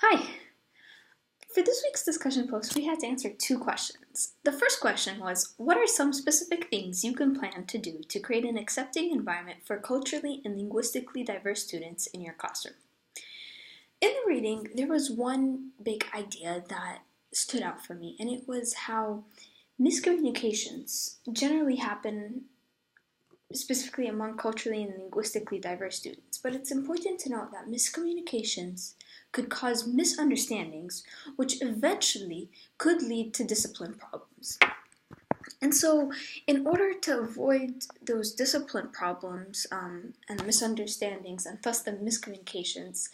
Hi! For this week's discussion post, we had to answer two questions. The first question was, what are some specific things you can plan to do to create an accepting environment for culturally and linguistically diverse students in your classroom? In the reading, there was one big idea that stood out for me, and it was how miscommunications generally happen specifically among culturally and linguistically diverse students. But it's important to note that miscommunications could cause misunderstandings, which eventually could lead to discipline problems. And so, in order to avoid those discipline problems and misunderstandings, and thus the miscommunications,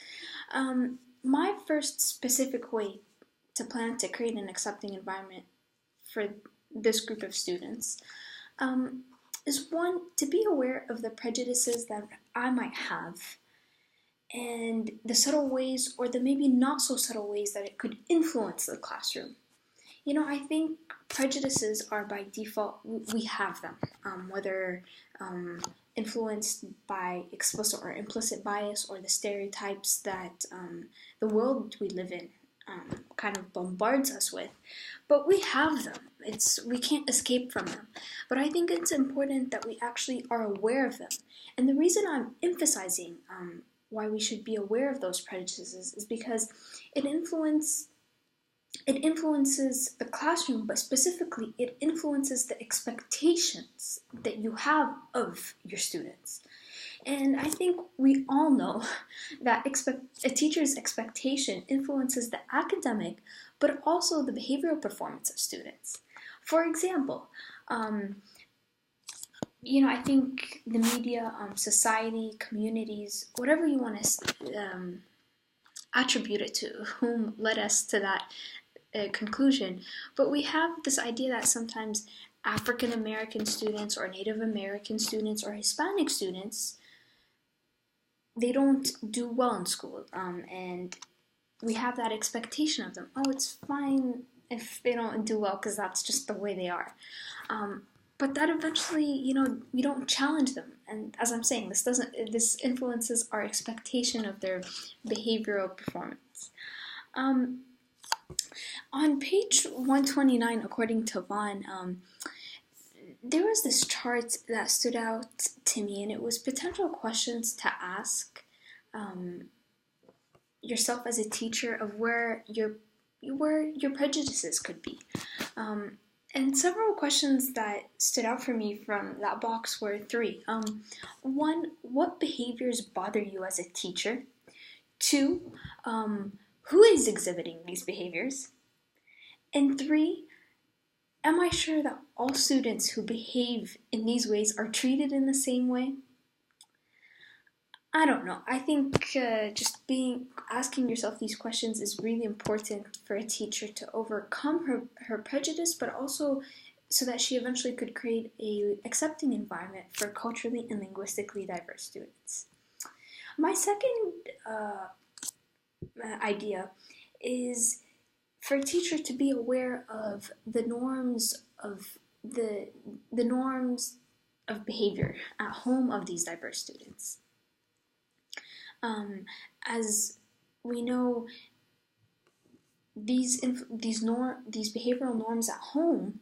my first specific way to plan to create an accepting environment for this group of students is one, to be aware of the prejudices that I might have and the subtle ways or the maybe not so subtle ways that it could influence the classroom. I think prejudices are by default, we have them, whether influenced by explicit or implicit bias or the stereotypes that the world we live in kind of bombards us with. But we have them. We can't escape from them. But I think it's important that we actually are aware of them. And the reason I'm emphasizing why we should be aware of those prejudices is because it influences the classroom, but specifically it influences the expectations that you have of your students. And I think we all know that a teacher's expectation influences the academic, but also the behavioral performance of students. For example, I think the media, society, communities, whatever you want to attribute it to, whom led us to that conclusion, but we have this idea that sometimes African American students or Native American students or Hispanic students, they don't do well in school, and we have that expectation of them. Oh, it's fine if they don't do well because that's just the way they are. But that eventually, we don't challenge them. And as I'm saying, this influences our expectation of their behavioral performance. On page 129, according to Vaughn, there was this chart that stood out to me, and it was potential questions to ask yourself as a teacher of where your prejudices could be. And several questions that stood out for me from that box were three. One, what behaviors bother you as a teacher? Two, who is exhibiting these behaviors? And three, am I sure that all students who behave in these ways are treated in the same way? I don't know. I think just asking yourself these questions is really important for a teacher to overcome her prejudice, but also so that she eventually could create a accepting environment for culturally and linguistically diverse students. My second idea is for a teacher to be aware of the norms of the norms of behavior at home of these diverse students. As we know, these behavioral norms at home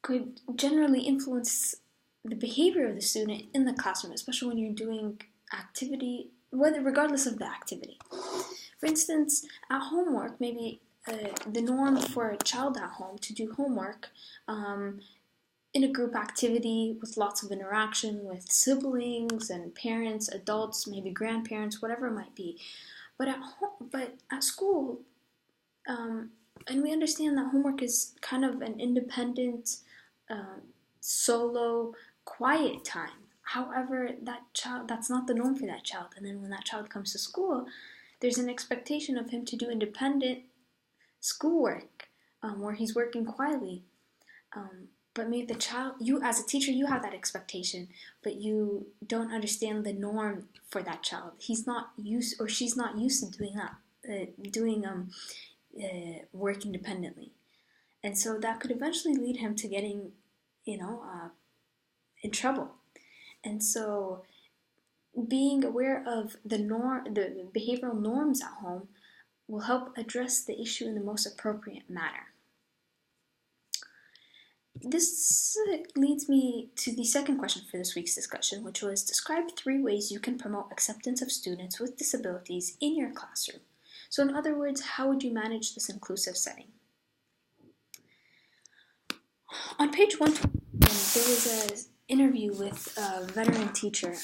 could generally influence the behavior of the student in the classroom, especially when you're doing activity, regardless of the activity. For instance, at homework, maybe the norm for a child at home to do homework in a group activity with lots of interaction with siblings and parents, adults, maybe grandparents, whatever it might be. But at school, and we understand that homework is kind of an independent, solo, quiet time. However, that's not the norm for that child. And then when that child comes to school, there's an expectation of him to do independent schoolwork, where he's working quietly. But maybe you as a teacher, you have that expectation, but you don't understand the norm for that child. He's not used, or she's not used to doing that, work independently. And so that could eventually lead him to getting, in trouble. And so being aware of the behavioral norms at home will help address the issue in the most appropriate manner. This leads me to the second question for this week's discussion, which was describe 3 ways you can promote acceptance of students with disabilities in your classroom. So in other words, how would you manage this inclusive setting? On page 120, there was an interview with a veteran teacher,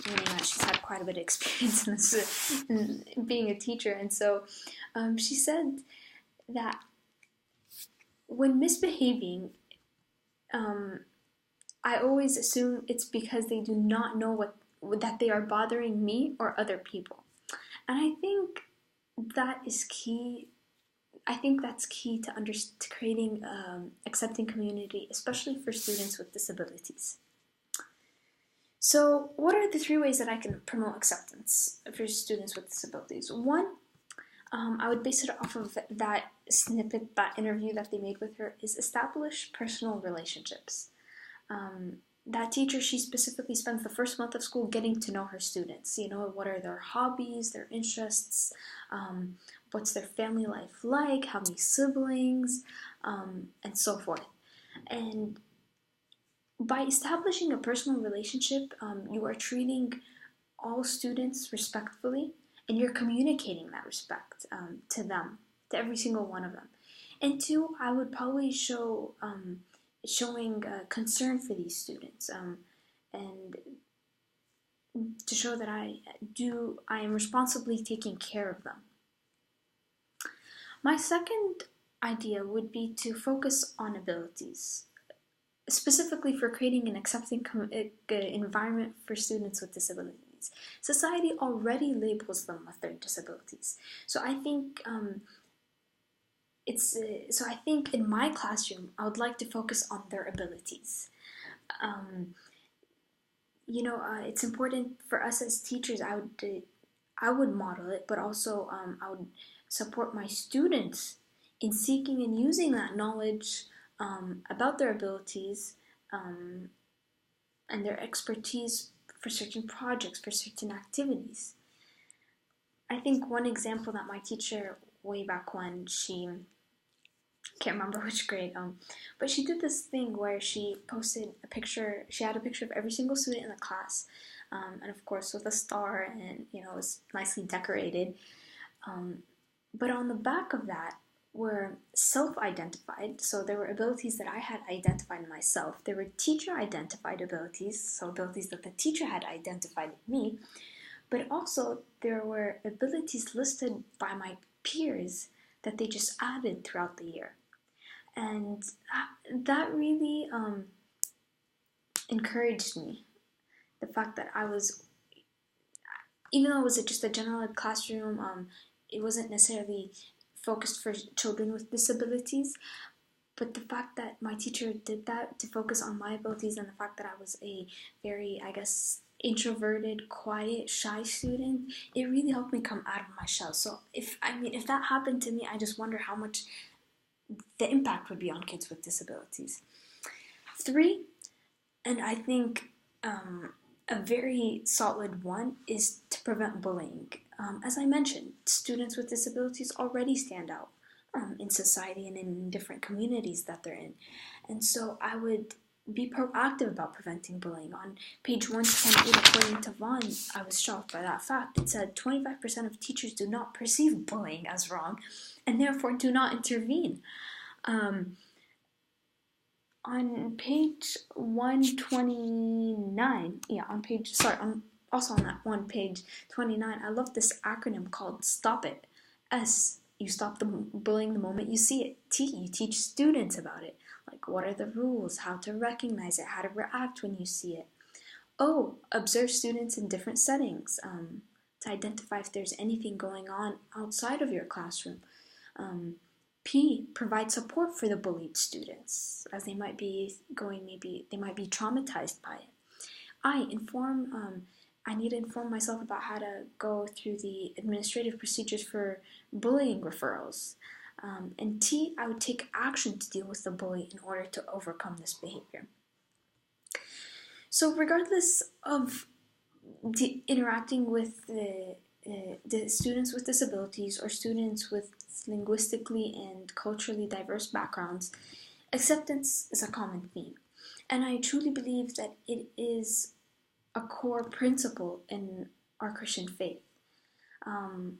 meaning that she's had quite a bit of experience in this, in being a teacher, and so she said that when misbehaving, I always assume it's because they do not know that they are bothering me or other people. And I think that is key. I think that's key to creating accepting community, especially for students with disabilities. So what are the 3 ways that I can promote acceptance for students with disabilities? 1, I would base it off of that snippet, that interview that they made with her, is establish personal relationships. That teacher, she specifically spends the first month of school getting to know her students. What are their hobbies, their interests, what's their family life like, how many siblings, and so forth. And by establishing a personal relationship, you are treating all students respectfully, and you're communicating that respect to them, to every single one of them. And 2, I would probably showing concern for these students, and to show that I am responsibly taking care of them. My second idea would be to focus on abilities, specifically for creating an accepting environment for students with disabilities. Society already labels them with their disabilities, so I think I think in my classroom, I would like to focus on their abilities. It's important for us as teachers. I would model it, but also I would support my students in seeking and using that knowledge about their abilities and their expertise for certain projects, for certain activities. I think one example that my teacher way back when, she can't remember which grade, but she did this thing where she posted a picture. She had a picture of every single student in the class, and of course with a star, and it was nicely decorated. But on the back of that were self-identified, so there were abilities that I had identified in myself. There were teacher-identified abilities, so abilities that the teacher had identified in me, but also there were abilities listed by my peers that they just added throughout the year. And that really encouraged me. The fact that I was, even though it was just a general ed classroom, it wasn't necessarily focused for children with disabilities, but the fact that my teacher did that to focus on my abilities, and the fact that I was a very, introverted, quiet, shy student, it really helped me come out of my shell. So if that happened to me, I just wonder how much the impact would be on kids with disabilities. 3, and I think a very solid one, is to prevent bullying. As I mentioned, students with disabilities already stand out in society and in different communities that they're in. And so I would be proactive about preventing bullying. On page 128, according to Vaughn, I was shocked by that fact. It said 25% of teachers do not perceive bullying as wrong and therefore do not intervene. On page 129, also on that one, page 29, I love this acronym called STOP IT. S, you stop the bullying the moment you see it. T, you teach students about it. Like, what are the rules, how to recognize it, how to react when you see it. O, observe students in different settings to identify if there's anything going on outside of your classroom. P, provide support for the bullied students, as they might be traumatized by it. I, I need to inform myself about how to go through the administrative procedures for bullying referrals. And T, I would take action to deal with the bully in order to overcome this behavior. So regardless of interacting with the students with disabilities or students with linguistically and culturally diverse backgrounds, acceptance is a common theme. And I truly believe that it is a core principle in our Christian faith. Um,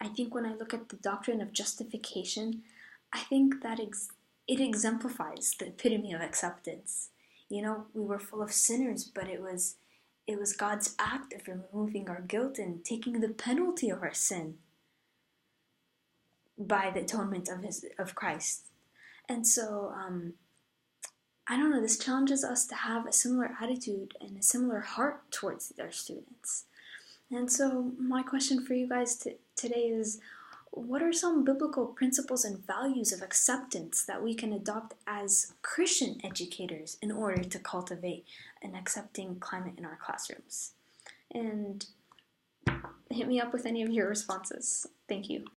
I think when I look at the doctrine of justification, I think that it exemplifies the epitome of acceptance. You know, we were full of sinners, but it was God's act of removing our guilt and taking the penalty of our sin by the atonement of Christ. And so I don't know, this challenges us to have a similar attitude and a similar heart towards our students. And so my question for you guys today is, what are some biblical principles and values of acceptance that we can adopt as Christian educators in order to cultivate an accepting climate in our classrooms? And hit me up with any of your responses. Thank you.